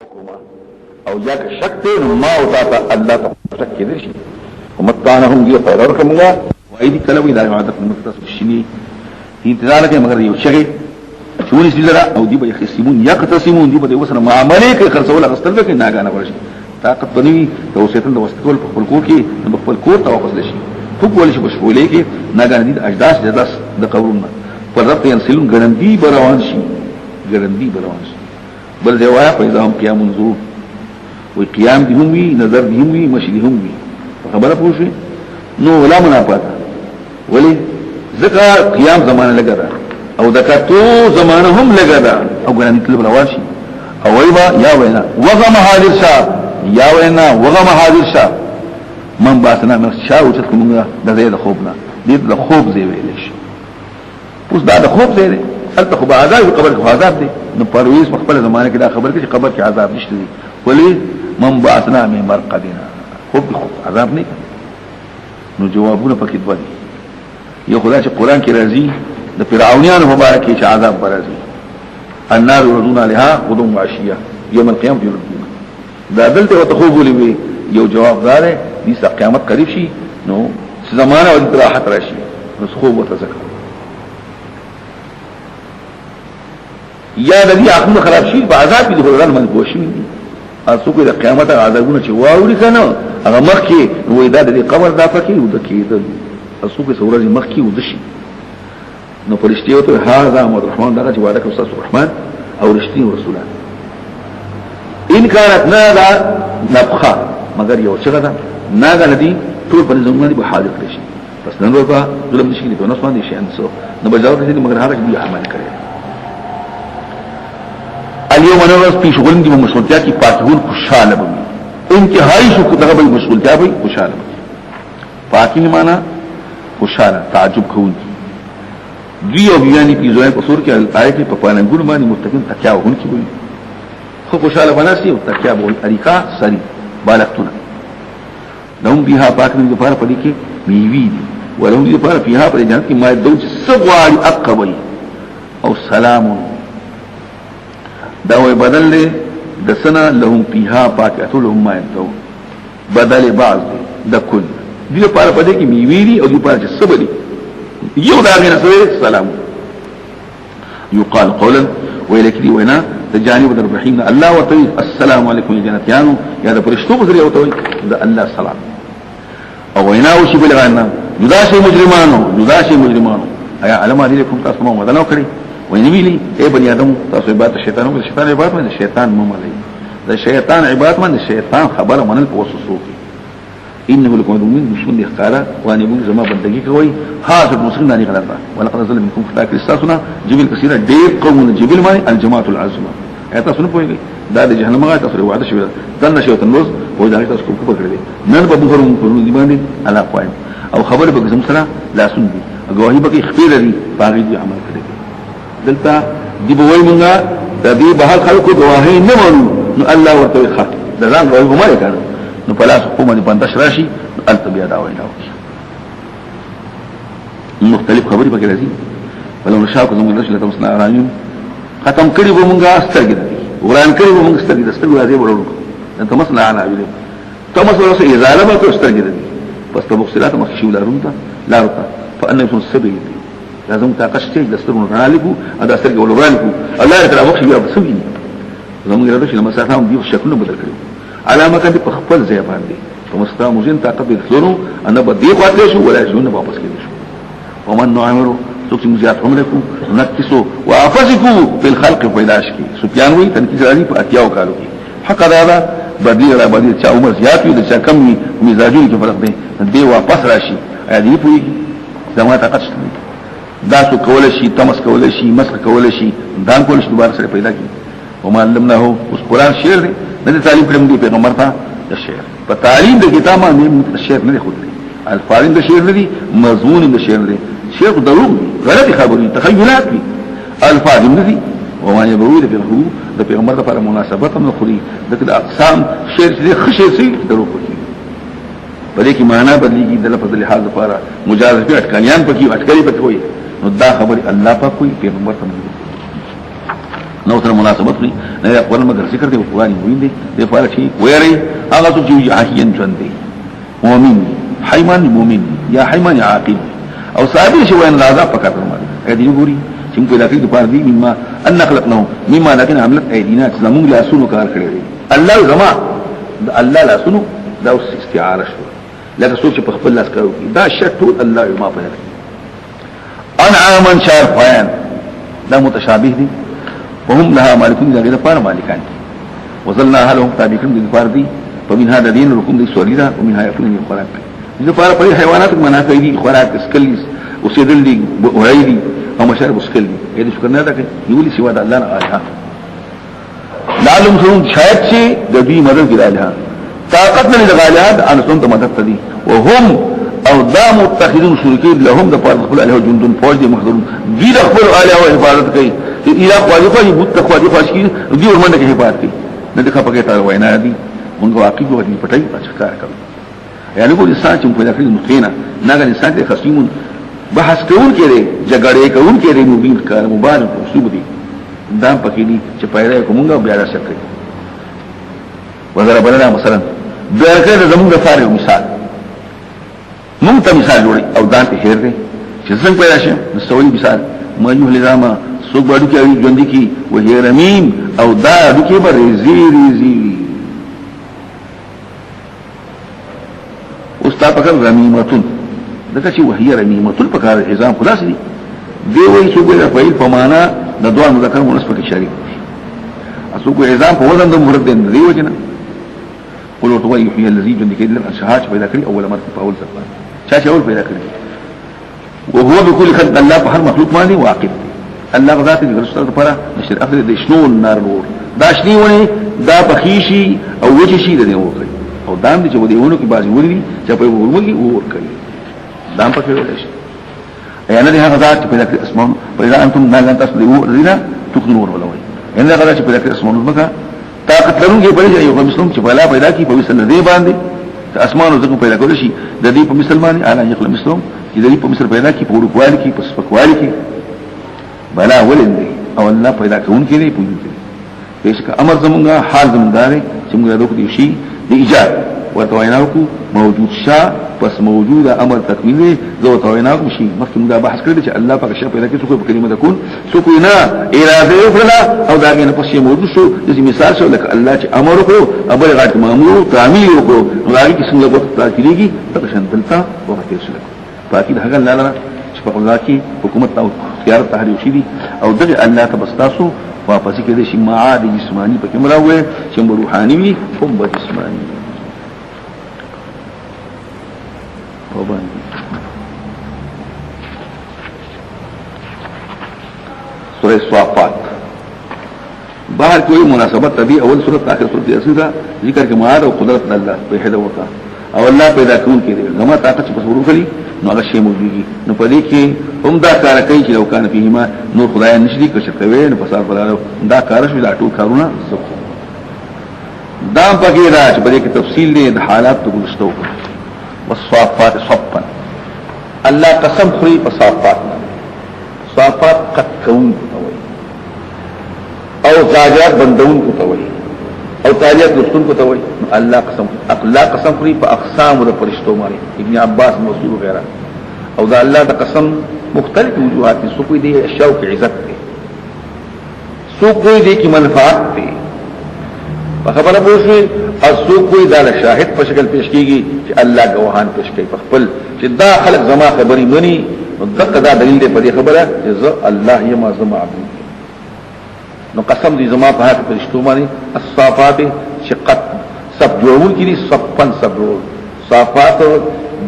او یا که شک ته ما او تا الله ته شک کې شي ومتانهم دی په اور کومه وای دي کله وی دا عادت متصل شنی انتظار کې مگر یو شګي چونی سیلرا او دی به خصمون یقتسمون دی به وسره معاملې کې خرڅول غستل کې ناګانه ورشي طاقت بنوي توسيتن د وسکول په خپل کور کې د خپل کور ته واپس لشي خو کول شي بشولې کې ناګانه دي اجداس د قبرونه پر رب ينسلون ګرندي بروان شي بل زوایا پیدا هم قیام منظور وی قیام دی هم وی نظر دی هم وی مشی دی هم وی خبره پوشی نو ولا منافاتا ولی ذکا قیام زمانه لگا دا او دکاتو زمانه هم لگا دا او گرانی طلب رواشی او ویبا یا وینا وغم حاضر شا یا وینا وغم حاضر شا من باسنا من شا وچت کمونگا دا زید خوبنا دید دا خوب زیویلش پوس دا خوب زیده هلته خو عذاب قبر کې عذاب دي نو پرويز په خپل زمانه کې دا خبر کې قبر کې عذاب نشته دي ولی من بعثنا من مرقدنا خو عذاب نه نو جوابونه پکې دوی یو خدای چې قران کې راځي د فرعونانو مبارک چې عذاب راځي النار يردون عليها غدوم وعشيه يوم القيامه يردون دا دلته وتخوب لوي یو جواب دار دي قیامت قریب شي نو زمانه او راحت راشي نو خوب وتذکر یا د دې اخر خراب شي په عذاب دي خدای من پوښي اسو کې د قیامت عذابونه چې واوري کنه هغه مخ کې وې دا د قبر دا پکې و د کېدل اسو کې سورې مخ کې ودشي نو پرشتي وته هاذا محمد الرحمن دا چې وعده کوي استاد الرحمن او رشتي رسولان ان كانت نادا نبخه مگر یو څه ده ناګه ندي ټول په زمونه به حاضر شي پس نن ورته ظلم نشي دي نو اسمان دي شي انسو نو بجاو دي مگر هغه دې عمل کوي اليوم نرس في شغل دي مشغولتیا کی پاکیون خوشاله بوي انتهایی شو دغه به مشغولتیا به خوشاله پاکی معنا خوشاله تعجب کوون دی او بیانی په ځای په سور کې آیت په پالنګون باندې متقین تکیا وهون کی وي خو خوشاله بناسي او تکیا بول اریکا سری بالغتنا لهم بها پاکن دي لپاره پدې کې میوي دي ولهم دي لپاره فيها پر جنت کې ما دوج سغوال اقبل او سلام دا وی بدل له د سنا لهم فيها پاکه لهم ما ينتو بدل بعض د کل دي لپاره پدې کې میوي دي او دي لپاره سبدي یو دا غیر سلام يقال قولا ويلك دي وینا د جانب الرحیم الله وتعالى السلام علیکم یا جنتیانو یا د فرشتو بزری او توي د الله سلام او وینا او شی بلغانا یداشی مجرمانو ایا علم علیکم تاسو مو مدنو کړی وینویلی اے بنی آدم تاسو عبادت شیطانو کې شیطان عبادت باندې شیطان مملای دا شیطان عبادت باندې شیطان خبره منل په وسوسو کې انه لكم من دشمن اخقالا وان يبون زما بندگی کوي حاضر مسلمان نه غلطه ولقد ظلم منكم فتاك استاسنا جبل كثيره دير قوم جبل معنی الجماعه العظمى ایت سن پوي دا د جهنم غا تاسو وعده شوی دنه شوی تنوز وای دا تاسو کو پکړل نن به بخورم په دې باندې علا قائم او خبر به زم سره لا سن دي غواهی به اخفیر لري باغی دي عمل کړي دلته دی بوای مونږه د دې به خلکو غواهی نه مونږ نو الله ورته خط دا ځان غواهی هم نه کړو نو پلاس حکومت بندش راشي التبیا دا وینا وکړي مختلف خبرې پکې راځي ولو نشاء کوم نشله توسنا رايون ختم کړي به مونږه سترګې وران کړي به مونږه سترګې سترګې راځي ورو انت مثلا انا عبيد تو مثلا سي ظالمه تو سترګې پس په مخصلات مخشي ولارونتا لارتا فان يكون سبيل لازم تاقشتي دستورن غالبو ادا سترګې ولورانکو الله تعالی مخشي بیا بسوي زموږ راځي لما ساتهم دي شکلونه بدل کړي علامه کدي په خپل ځای باندې کومستا موجین طاقت دخلونو انا بدی قاتل شو ولا شو نه واپس کېږي ومن نعمرو څوک چې مزيات عمرکو نکسو وافسکو په الخلق پیداش کی سفیان وی تنکیز راځي په اتیاو کالو کې حق دا بدی را بدی چا عمر زیات وي د چا کم وي مزاجونو کې فرق دی دی واپس راشي ا دې پوي زموږه طاقت شته دا څو کول شي تمس کول شي مسخ کول شي دان کول شي دوباره سره پیدا کی وما علمناه اوس قران شعر دی د تعلیم کړم دی پیغمبر ته د شعر په تعلیم د کتاب باندې شعر نه خود دی الفاظ د شعر نه دي مضمون د شعر دی شعر دروغ غلط خبرې تخیلات دي الفاظ نه دي وما يبرو د پیغمبر لپاره مناسبت هم خوري د اقسام شعر چې خشي سي دروغ کوي په دې کې معنا بدلېږي د لفظ لحاظ لپاره مجاز په اٹکانيان پکې اٹکلي پکې وي نو دا خبر الله پاک کوئی پیغمبر ته نو تر مناسبت نه نه قرآن مگر ذکر دی قرآن مبین دی د فارق شي ويري هغه څه چې حیان ژوند دی مؤمن حیمان مؤمن یا حیمان عاقل او صابر شي وین العذاب فقط مال دې ګوري چې په داخل د پاره دی مما ان خلقناه مما لكن عملت ايدينا زمون لا سونو کار کړی دی الله زما الله لا سونو دا استعاره شو لکه څوک چې په خپل لاس کارو دا شرط ټول الله ما په لري انعاما شارفان دا متشابه دي وهم لها مالكون دغه لپاره مالکان وظلنا لهم تابعين لپاره دي فمن هذا دين لكم دي سوريدا ومن هاي يكون القران دي لپاره په حیوانات منافع دي خوراک اسکلیس وسیدل دي وعيدي او مشارب اسکل دي دې شکر نه ده کوي یولي سوا د الله نه الها لعلهم سرون شاید شي د دې مدد کې الها طاقت نه لغالها ان سنت مدد دي وهم او دا متخذون شرکین لهم د پاره خپل الها جندون فوج دي محضرون دي د خپل الها او حفاظت کوي الى خواجه بوت خواجه خاصی دي ورمنه کې حفاظت کوي نه د خپګه تا وینا دي موږ واقعي وږي پټای پچکار کوي یعنی کو انسان چې په داخل نقطه نه انسان کې خصيمون بحث کوون کړي جګړه کوون کړي مبین کار مبارک اسلوب دي دا پکې دي چې پیدا کومه بیا راځي کوي وضرب لنا مثلا برکه زموږ لپاره مثال مونږ ته مثال جوړي او دا ته هیر دي چې څنګه پیدا شي نو سوي مثال ما یو لزاما سوق باندې کې ژوند کی وهي رمیم او دا د کې به ریزي استاد پکړ رمیمتون دغه چې وهي رمیمتون پکړ اعزام خلاص دي دی وایي چې ګوره فعل په معنا د دوه مذکر مؤنث پکې شریک دي اسو کو اعزام په وزن د مفرد دی وجنه قل وتوي يحيي الذي جند كيد الانشاءات پیدا کړی اول مره په اول ځل چا اول پیدا کړی وهو بكل خلق الله په هر مخلوق باندې واقف الله ذات دې رسول لپاره نشر اخر دې شنو نار نور دا شنیونه دا بخیشي او وجه شي دې وکړي او دام دې چې ودیونو کې بازي وري چې په ورمږي ور کوي دام پکې ویل شي یعنی هغه ذات پیدا کړی اسمان پیدا انتم ما تاسو رضینا تخذون ولا وي ان هغه ذات پیدا کړی اسمان مکه طاقت لرونکي بلې یو مسلمان چې بلا پیدا کی په مثل دې باندې اسمان او زکو پیدا کول شي د دې په مثل باندې اعلی یخل مسلم چې د دې په مثل پیدا کی په ورکوالي کی په سپکوالي کی بلا ولین دی او الله پیدا کوون کې دی پوجي دی بهشکه امر زمونږه حال زمونداري چې موږ د دې شي د ایجاد وتویناکو موجود شاه پس موجوده امر تکمیل زو تویناکو شي مخکې موږ بحث کړی چې الله پاک شی پیدا کړي څوک په کلمه تكون څوک نه اراده وکړه او دا غنه پس موجود شو د مثال شو لکه الله چې امر وکړو ابل غات مامور تعمیل وکړو هغه کې څنګه وخت تاکیږي تکشن دلته وخت یې شل پاکي هغه لاله چې په خپل کې حکومت او اختیار تحریف شي او دغه الله تبستاسو واپس کې د شي معاد جسمانی په کومه راوي چې روحاني وي هم به جسمانی سورہ صافات باہر کوئی مناسبت تبھی اول سورت آخر سورت اصل کا ذکر کے معاد و قدرت اللہ پیدا ہوتا او الله پیدا کون کې زما طاقت په ورو کړی نو هغه شی موجودي نو په دې کې هم دا کار کوي چې لو کان فيهما نور خدای نشي کړی کوي نو په سال بلاره دا کار شوی دا ټول کارونه زکو دا پکې دا چې په دې کې تفصیل دي د حالات ته ګلستو والصافات صفا الله قسم خوري په صافات قد كون او زاجات بندون کو توي او تاریخ لستون کو توي الله قسم خوري په اقسام د فرشتو باندې ابن عباس مسعود وغيرها او دا الله د قسم مختلف وجوهات سو کوئی دي اشیاء کی عزت دي سو کوئی دي کی منفعت دي په خبره پوښي او سو کوئی دا شاهد په شکل پیش کیږي چې الله گواهان پیش کوي په خپل چې دا خلق زما خبري مني دغه دا دلیل دی په دې خبره چې الله یې ما زما عبد نو قسم دي زما په هغه فرشتو باندې الصافات شقت سب جوړول کیږي صفن سبرول صافات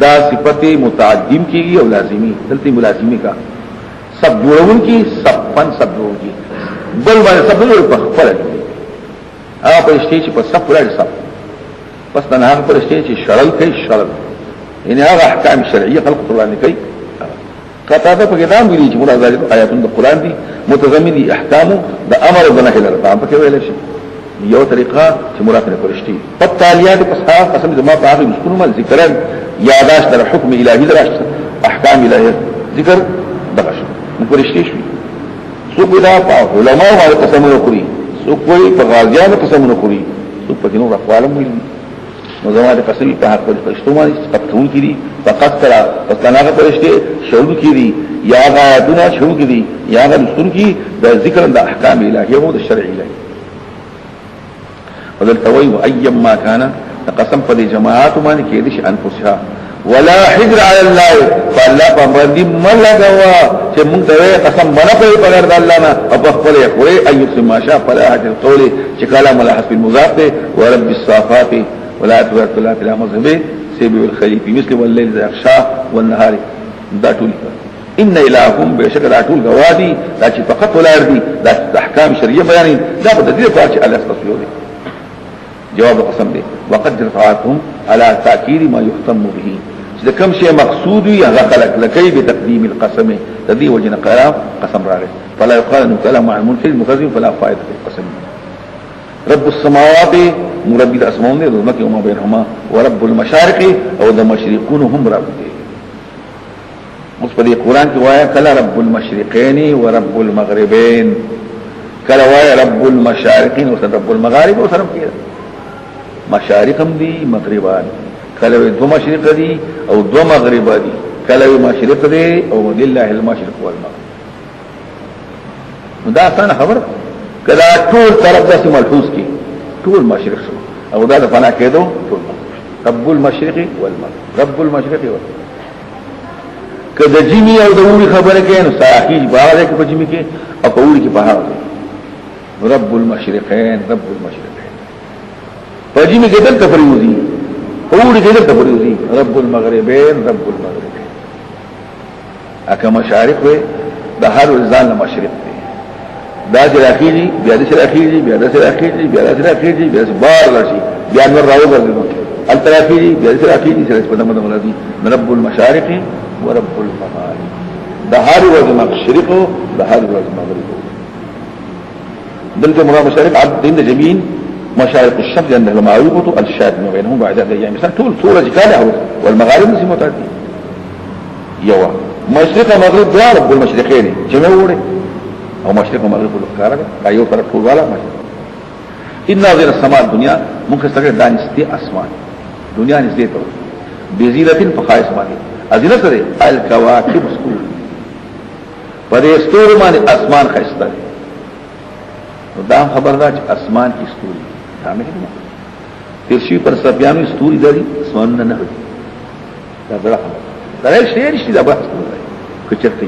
دا صفت متعدیم کیږي او لازمی دلته ملازمی کا سب جوړول کی صفن سبرول کی بل باندې سبرول په خپل هغه په شته چې په صف ولاړ صف پس نه هغه په شته چې شرل کوي شرل یعنی هغه احکام شرعیه خلق قرآن کوي قطعه په کلام ویلي چې مراد آیاتونه د قرآن دي متضمن دي احکام د امر او نهي لپاره په کې ویل شي یو طریقه چې مراد نه پرشتي په تالیات په صحاف قسم زما په هغه مسكون مل ذکرن یاداش در حکم الهي در احکام الهي ذکر دغه شي نو پرشتي شي سو بدا علماء باندې قسمونه کوي سو کوئی په غازیانو قسمونه کوي سو په دینو راقوالم ویل نو زموږه قسم په حق د اجتماعي تقتون کړي فقط کرا پسناغه پرشته شروع کړي یا غادنا شروع کړي یا غلطون کی د ذکر د احکام الهیه او د شرع الهی ودلتوي ايما كان قسم په جماعات باندې کې دي انفسها ولا حجر على الله فالله باندې ملګوا چې موږ ته قسم باندې په بغیر د الله نه او په خپل یې ايت ما شاء فلا حجر قولي چې کلام الله حسب المضاف ورب الصافات ولا تبارك الله في مذهبه سيب الخليفه مثل والليل اذا يغشى والنهار دا ټول ان الهكم بشكل ټول غوادي دا چې فقط ولا يرضي دا احکام شرعيه بیان دا په دې لپاره چې الله استغفر له جواب قسم دي وقد رفعتهم على تاكيد ما يختم به اذا كم شيء مقصود يغلق لكي بتقديم القسم الذي وجن قرار قسم راغ فلا يقال انه كلام مع المنكر المكذب فلا فائده في القسم رب السماوات مربي الاسماء والارض وما بينهما ورب المشارق او د مشرقون هم رب دي اوس په قرآن کې وایا کله رب المشرقين ورب المغربين کله وایا رب المشارقين او رب المغارب او سره کې مشارق هم دي مغربان کله دو مشرق دي او دو مغرب دي کله مشرق دي او لله المشرق والمغرب دا څنګه خبر کله ټول طرف داسې ملحوظ کی ټول مشرق شو او دا د فنا کېدو ټول رب المشرق والمغرب رب المشرق والمغرب کله جمی او د وړي خبره کې نو صحیح باندې کې په جمی کې او په وړي کې په هغه رب المشرقين رب المشرقين په جمی کې دلته پریوزي په وړي کې دلته پریوزي رب المغربين رب المغربين اکه مشارق وي د هر ځان مشرق دی دا چې اخیری بیا د اخیری بیا د اخیری بیا د اخیری بیا بار لشي بیا نور راو ګرځي التراخیری بیا د اخیری سره په دمه مرادي رب المشارق ورب المغارب ده هر ورځ مشرق ده هر ورځ مغرب دلته مراد مشارق عبد دین جميل مشارق الشمس لانه المعروفه الشاد ما بينهم بعد ايام مثلا طول صوره كده والمغارب نسي متعدي يوا مشرق مغرب ده رب المشرقين جمع وره او مشرق مغرب الافكار ايو طرف طول والا مشرق ان غير السماء الدنيا ممكن تستغرق دانستي اسمان دنیا نزدې ته بزينه فخائص باندې ازینه سره الکواکب ستور پدې ستور باندې اسمان خسته دا خبردار چې اسمان کې ستوري دا مې نه ترشي پر سپیانو ستوري دي اسمان نه دا برخه دا شی شي دا بحث کوي کچته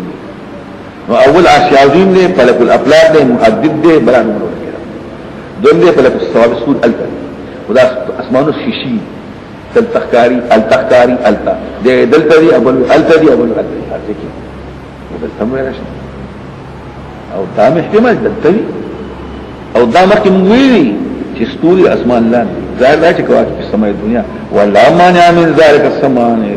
نو اول عشاذین دې فلک الافلاک دې محدد دې بیان ورکړي دوم دې فلک الثواب سور التا ودا اسمانو شیشي تلتخکاری التخکاری التا دې دلته دې اول التا دې اول التا ځکه ودلته مې راشه او دا احتمال دلته او دا مکه موي چې ستوري اسمان لاندې ظاهر دی چې کواکب په سماي دنیا ولا مانع من ذلك السمان دي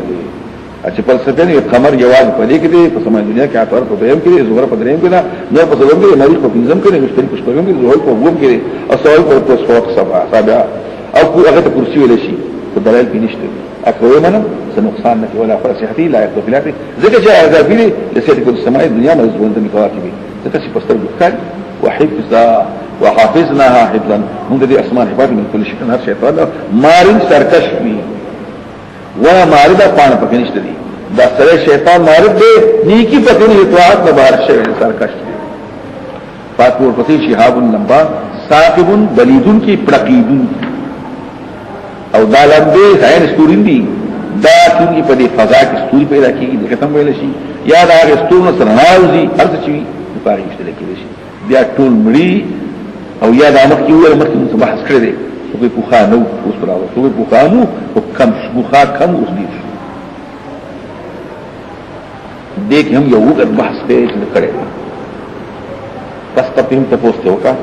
چې په څه کې قمر جواز په دې کې دي په سماي دنیا کې اعتبار په دیم کې زهره په دریم کې نو په څلورم کې مریخ په پنځم کې مشترک په شپږم کې زهره په وګم کې او سوال په توسفات سبع او هغه ته کرسي ولا شي په دلایل کې نشته اکوي منه سنقصان نه ولا فرصحتي لا يقبلات ځکه چې هغه دې لسیت کو سماي دنیا مزون د کواکب ځکه چې پستر ګکال وحفظا وحافظناها حفظا موږ دې اسمان حفاظ من كل شيء هر شیطان مارین سرکش وی و ماردا پان پکې نشته دي دا سره شیطان مارد دې نیکی پکې نه اطاعت نه بار شي سرکش فاتور پسې شهاب اللمبا ثاقب بلیدون کی پړقیدون او دا لمبه غیر ستورین دي دا څنګه په دې فضا کې ستوري پیدا کیږي د ختم ویل شي یا دا ستورو سره راوځي ارڅ چی په اړه مشترک کېږي بیا ټول مړي او یا دا مخکې ویل مخکې بحث کړی دی سوګي پوخانو اوس راو سوګي پوخانو او کم شوخا کم اوس دي دیکھ هم یو وګړ بحث پیښ کړی پس تاسو ته پوسټ وکړه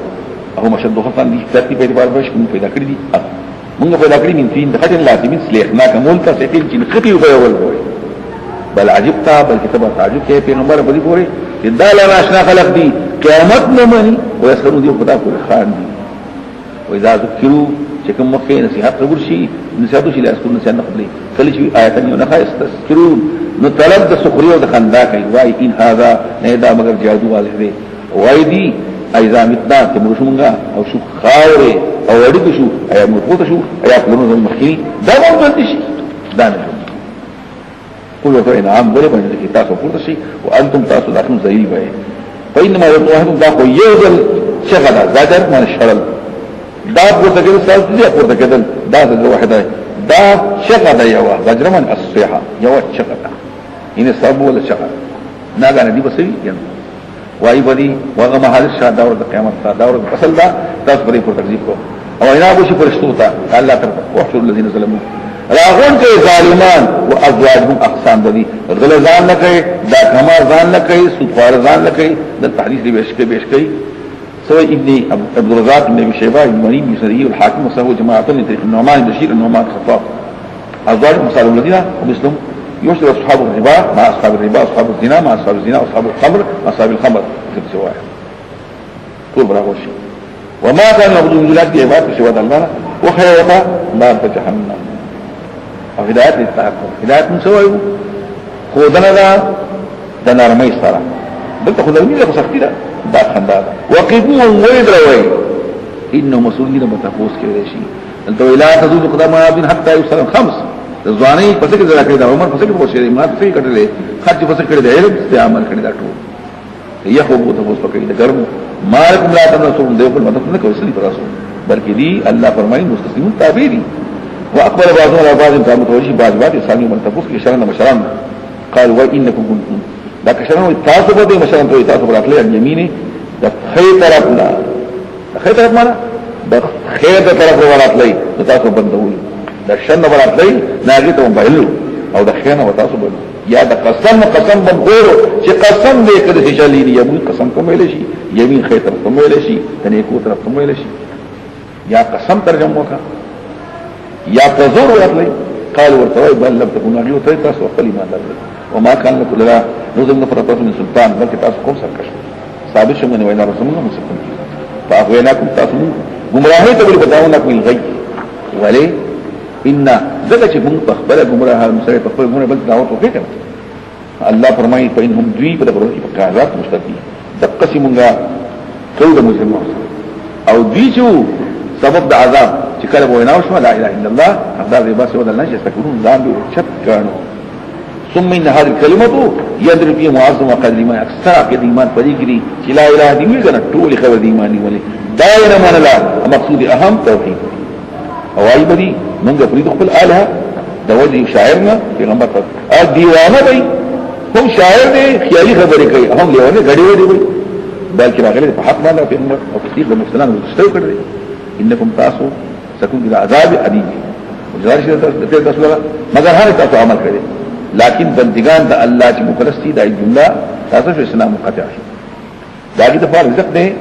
او مشهد خصان دي ذاتي په اعتبار باندې کوم پیدا کړی دي موږ پیدا کړی من فين د خاطر لازمین سلیخنا کومل تاسو چې خطي وګورئ بل عجبتا بل کتاب تعجب کې پیغمبر په دې پوری دا لا ناشنا خلق دي قیامت نه مني او يسرون دي خدا کو خان دي و اذا ذکروا چې کوم مخه نصيحت قبول شي نصيحت شي لاس کو نصيحت قبلي کله چې آیاتن یو نه خاصتذکرون نو طلب د سخريه او د خندا کوي وای ان هذا نه دا مگر جادو واضح دي وایدی ایزا متنا تمرشمونگا او شو خاوره او اڑیک شو ایا مرقوط شو ایا پلونو زمین مخینی دا مون جلدی شي دا نه قل وتو انعام بره باندې کې تاسو پورته شي او انتم تاسو داخل ذلیل وای فإنما يطوعهم دا خو یوزل شغله زاجر من شرل دا پورته کې تاسو دې پورته کېدل دا د وحده دا شغله یو زاجر من الصيحه یو شغله ان سبب ولا شغله ناګانه دی بسوي یم وای بدی وغه محل شاد دور د قیامت تا دور فصل دا تاسو پرې پر تکذیب کو او اینا بو شي پرشتو تا الله تعالی وحشر الذين ظلموا راغون کې ظالمان او ازواجهم اقسام بدی غلزان نه کوي دا کما ځان نه کوي سوفار ځان نه کوي د تحديث دی بیش کوي سوى ابن عبد الرزاق بن ابي شيبه المني بن سري الحاكم وسهو جماعه من طريق النعمان بشير النعمان خطاب ازواج مصالح الذين ومسلم يشتري اصحاب الربا مع اصحاب الربا اصحاب الزنا مع اصحاب الزنا اصحاب الخمر مع اصحاب الخمر كتب سواء طول براغوش وما كان يعبدون من دون الله عباد سوى الله وخيرها نار جهنم او هدايات للتحكم هدايات من سوى خودنا دا نارمي سارا بلت خودني لك سختي دا خندا وقفوهم ويدروي انه مسؤولين بتفوس كيرشي انت لا تزول قدم عبد حتى يوصل الخمس ځواني پسې کې ځکه دا عمر پسې کې پوښتنه ما څه کړلې خرج پسې کړې د علم استعمال کړې دا ټول یخو بو ته اوس پکې دا ګرم مالکم لا تنصرون دی په مدد نه کوي سړي پراسو بلکې دی الله فرمایي مستسلمون تابع دي واقبل بعضهم على بعض كانوا متوجي بعض ثاني من تفوس کې شرنا مشران قال وانكم كنتم دا کشرانو تاسو به مشران ته تاسو براتله یمینه د خیر طرفنا د خیر طرف معنا د خیر طرف وراتله تاسو بندوي دا شن براتلی ناغی تا مبایلو او دا خیانه و تاسو بلو یا دا قسم بنگورو چه قسم دے کده شلینی یمین قسم کمیلشی یمین خیر طرف کمیلشی تنیکو طرف کمیلشی یا قسم ترجمه کا یا تزور وراتلی قالوا ورتوي بل لم تكونوا عليه تاسو خپل ایمان درلود وما كان لكم لا نظم نفرطات من سلطان بلکې تاسو کوم سرکش ثابت شوم نه وینا رسول الله مسلم فاغویناکم تاسو گمراهی ته بتاونکم الغی ولی ان ذکر چې موږ په خپل گمراه مسره په خپل ګونه بل دعوت وکړو الله فرمایي په انهم دوی په دغه په کاذات مستقیم د قسمونګه ټول مسلمان او دوی چې سبب د عذاب چې کله ویناو شو لا اله الا الله هذا بس ولا ناس يستكبرون ذان شت كانوا ثم ان هذه الكلمه يدري فيها معظم وقدر ما اكثر في الايمان فريقري چې لا اله الا الله کنه ټول خبر د ایمانی ولې دایره من لا مقصود اهم توحید او ای بدی منګه فرید خپل الها د وجه شاعرنا پیغمبر دیوانه دی هم شاعر دی خیالي خبرې کوي هم لیوانه غړي وړي وي بلکې راغلي په حق باندې پیغمبر او تصدیق د مسلمان مستوي کړی انکم تاسو سکون د عذاب ادیب وجار شي د رسول مگر هر تاسو عمل کړی لكن بندگان د الله چې مخلص دي د جمله تاسو په اسلام مقطع شي داګه د فار رزق نه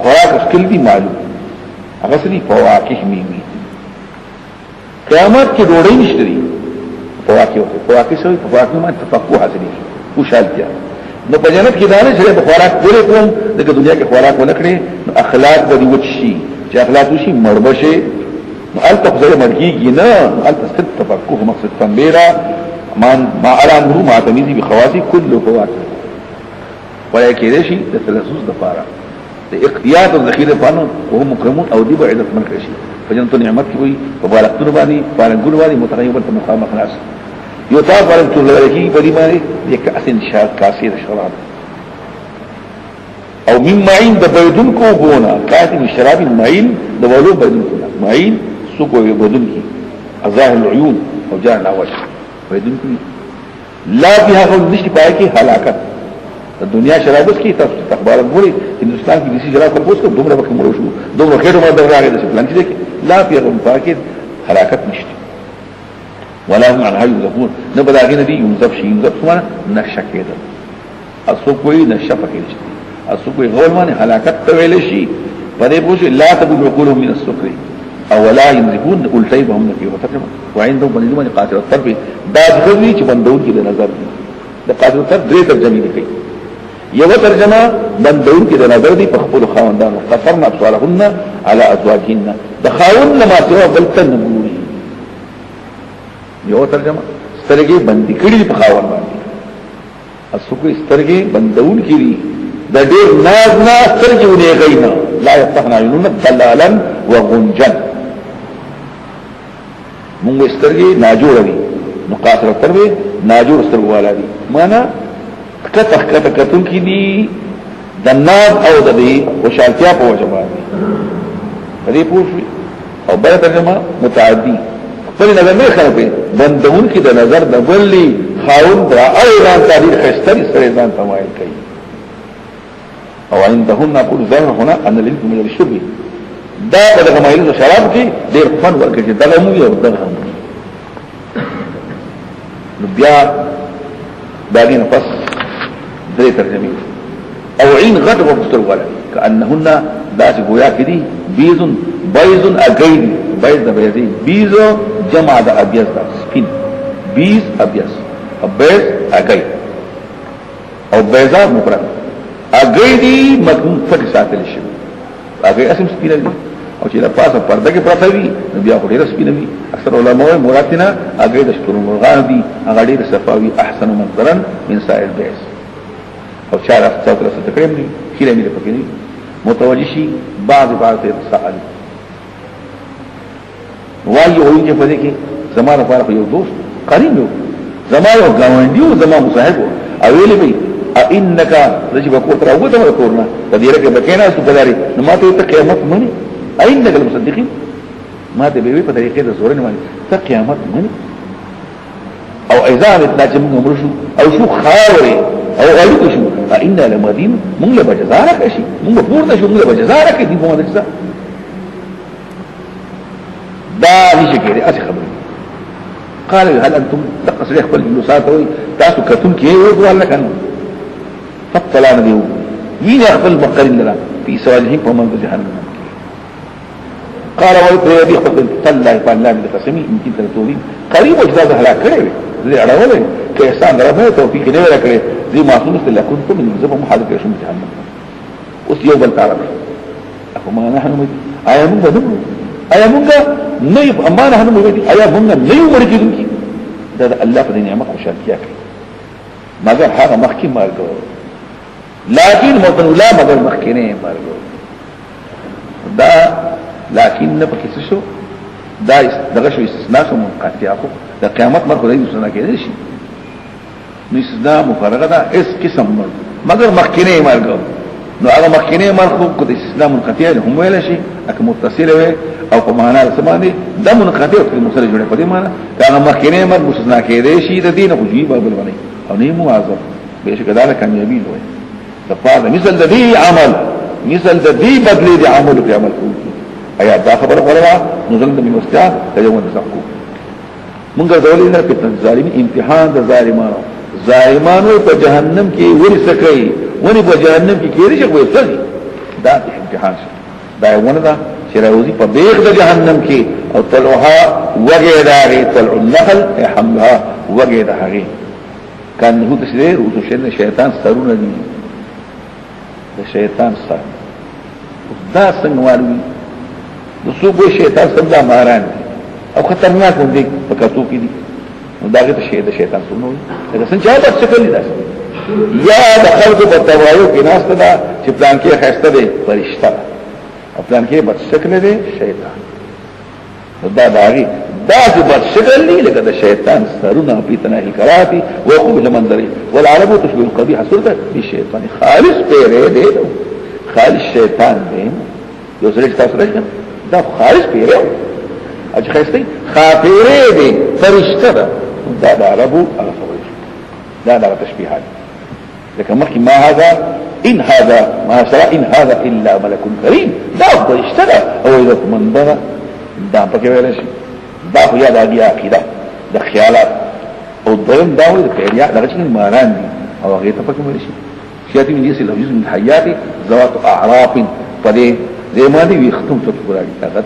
خوراک اسکل دي معلوم هغه سړي فواکه میوي قیامت کې ډوړې نشته دي فواکه سوی فواکه ما تفقه حاصلې خوشالتیا نو په جنت کې دانه چې په خوراک پورې کوم دغه دنیا کې خوراک ونکړي نو اخلاق به دي وشي چې اخلاق وشي مربشه نو الته خو مرګيږي نه الته ست تفقه مقصد تنبيرا ما ارى امره ما تميزي بخواسي كل فواكه ولا كيدشي د تلذذ د فارا د اقتياد الذخيره فانو وهم مكرمون او دي بعيده من كشي فجنت نعمت کی وي مبارکتونه باندې فارنګول باندې متغیبه مقام خلاص یو تا فارنګ ټول لري په دې باندې یک اسن شار کاسي شراب او من معين د بيدن کو بونا کاتب شراب المعين د ولو بيدن کو معين سوق بيدن کی ظاهر العيون او جاء الوجه بيدن کو لا بها غو نشي پای کی هلاکت د دنیا شرابس کی تاسو اخبار غوري هندستان کې دسی شراب پر پوسټ دومره وخت مړ شو دومره خېټه ما درغه د پلان کې لا في غو پاکي هلاکت نشته ولا هم عن هاي يذبون نبداغين دي ينذب شي ينذب سمانه نشک کېده اسو کوئی نشک کېده اسو کوئی غول باندې هلاکت ته ویل شي په دې پوښ لا تبو يقولهم من السكر او لا يمزقون التيبهم في وترجمه وعندهم بنظام قاتل الطرف دا ذوی چې بندون کې د نظر د قاتل الطرف درې ترجمه کوي یو ترجمه بندون کې د نظر دي په خپل خواندانو قصرنا اصوالهن على ازواجهن د خاون ما سوا بلتن ګوري یو ترجمه سترګې بندي کړي په خاون باندې اسو کو سترګې بندون کړي دا دیر نازنا سرگیونی غینا لا یفتحنا عیوننا دلالا وغنجا مونږ سترګې ناجوړ دي نو قاصر تربه ناجوړ سترګو والا دي معنا کته کتون کې دي د ناب او د دې وشالتیا په وجه باندې دې پوښي او بل ترجمه متعدی خپل نظر نه خرابې بندون کې د نظر د بلې خاون درا ايران تاریخ خستري سره ځان تمایل کوي او عندهم نقول ظاهر هنا ان الانت من الشبه دا دغه مایل شراب کې ډېر فن ورکړي دغه مو یو دغه نو بیا باقي نفس درې ترجمه او عين غد وبستر ولا كانهن داس گویا کدي بيز اغيد بيز د بيزي بيز جمع د ابيض د سپين بيز ابيض ابيض اغيد او بيزا مفرد اغيدي مضمون فتح ساتل شي اغيد اسم سپين دي او چې لا پاسه پرده کې پراته وي نو بیا خو ډېر سپین وي اکثر علماء مراتنا اغيد شکر مرغان دي هغه ډېر صفاوي احسن منظرا من سائر بيز او چار افصاق رسل تکریم دی خیره میره پکنی متوجشی بعض تساعد والی اوی که پده که زمان فارق یو دوست قریم یو زمان یو گاوندیو زمان مصاحبو اویلی بی اینکا رجی بکور تر اوگو تمر کورنا تدیره که بکینا سو بداری نما تو تا قیامت منی اینکا المصدقین ما ته بیوی په طریقې د زورن باندې ته قیامت منی او اذا اتنا چې موږ مرشو او شو خاوري او اړو شو ان لمدين موږ له بجزاره شي موږ پورته شو موږ له بجزاره کې دي په مدرسه دا نشي کېږي اسی خبره قال هل انتم تصريح كل النسات تاسو کتون کې یو ولا کنه فطلعنا ديو مين يغفل بقرين لنا في سواجههم ومن جهنم قال ويبي خطن تلا فالله بالقسم ان كنت تقولين قريب وجداد هلاك كره زي اړولې کې احسان درته توفیق نه ورکړي زي معصوم است لكم من زبم حاضر کې شوم جهنم اوس یو بل تعالی اخو ما نحن آیا موږ نه اما نحن موږ آیا موږ نه یو ورته دي دا الله په نعمت خوشالتیا کوي مگر هغه مخکې مارګو لكن مطن لا مگر مخکې نه مارګو دا لكن نه پکې شو دا دغه شو استثناء کوم قطعه کو د قیامت مرګ دی استثناء کېږي شي نو استثناء مفرغه ده اس قسم مرګ مگر مخکنه مرګ نو هغه مخکنه مرګ کو د استثناء منقطع هم ویل شي اک متصل وي او په معنا سمانه د منقطع په مسله جوړه په دې معنا هغه مخکنه مرګ استثناء کېږي شي د دین خو جی بابل باندې او نه مو اعظم بهشکه دا کامیابی وي د پاره مثل د دې عمل مثل د دې بدلی د عمل په عمل کوي ایا دا خبر غواړه نزل د مستیا ته یو نزاکو مونږ ډولې نه په ظالمین امتحان د ظالمانو په جهنم کې ورسکای ونی په جهنم کې کېږي چې وایي دا امتحان شي دا ونه دا چې راوځي په بیغ د جهنم کې او طلعها وغیرہ طلع النخل حملها وغیرہ هغه کان هو تشریر او شیطان سرونه دي د شیطان سر دا څنګه وایي د صوبې شیطان څنګه ماران او خطرناک دی په کتو کې دي نو داګه ته شیطان سنو دا څنګه چې تاسو کولای دا یا د خلکو په توایو کې ناست دا چې پلان کې خسته دی فرشتہ او پلان کې بد شکل دی شیطان دا داغي دا چې بد شکل دی لکه د شیطان سرونه په تنهي کراتي او قبل منظري والعرب تشبه القبيح صورته بالشيطان خالص پیره دی خالص شیطان دی یو ځل تاسو راځئ دا خالص پیره اج خسته خاطره دي فرشته دا د عربو الفوج دا تشبيهات لكن مخي ما هذا ان هذا الا ملك كريم دا فرشته او اذا من بغى دا پکې ویل شي دا خو یا د عقیده د خیالات او درم داوی د پیریا دغه چې ماران دي او هغه ته پکې ویل شي شیاتی من یسل او جزء من حیات ذوات اعراف پدې زما دي وختم ته قرآن طاقت